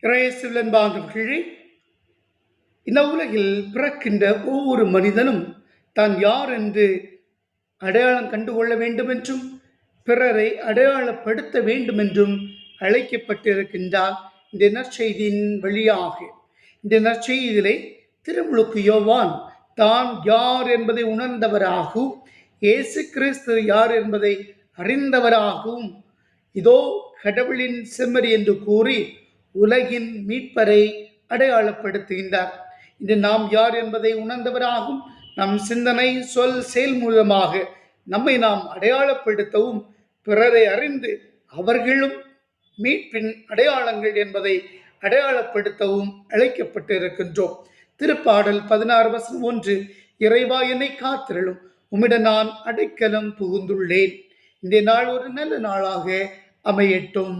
இறையேசுவில் அன்பார்ந்தவர்களே, இந்த உலகில் பிறக்கின்ற ஒவ்வொரு மனிதனும் தான் யார் என்று அடையாளம் கண்டுகொள்ள வேண்டும் என்றும் பிறரை அடையாளப்படுத்த வேண்டும் என்றும் அழைக்கப்பட்டிருக்கின்றார். இந்த நற்செய்தியின் வழியாக இந்த நற்செய்தியிலே திருமுழுக்கு யோவான் தான் யார் என்பதை உணர்ந்தவராகவும் இயேசு கிறிஸ்து யார் என்பதை அறிந்தவராகவும் இதோ கடவுளின் செம்மறி என்று கூறி உலகின் மீட்பரை அடையாளப்படுத்துகின்றார். இன்று நாம் யார் என்பதை உணர்ந்தவராகவும் நம் சிந்தனை சொல் செயல் மூலமாக நம்மை நாம் அடையாளப்படுத்தவும் பிறரை அறிந்து அவர்களும் மீட்பின் அடையாளங்கள் என்பதை அடையாளப்படுத்தவும் அழைக்கப்பட்டு இருக்கின்றோம். திருப்பாடல் 16:1, இறைவா என்னை காத்திரளும், உம்மிடம் நான் அடைக்கலம் புகுந்துள்ளேன். இந்த நாள் ஒரு நல்ல நாளாக அமையட்டும்.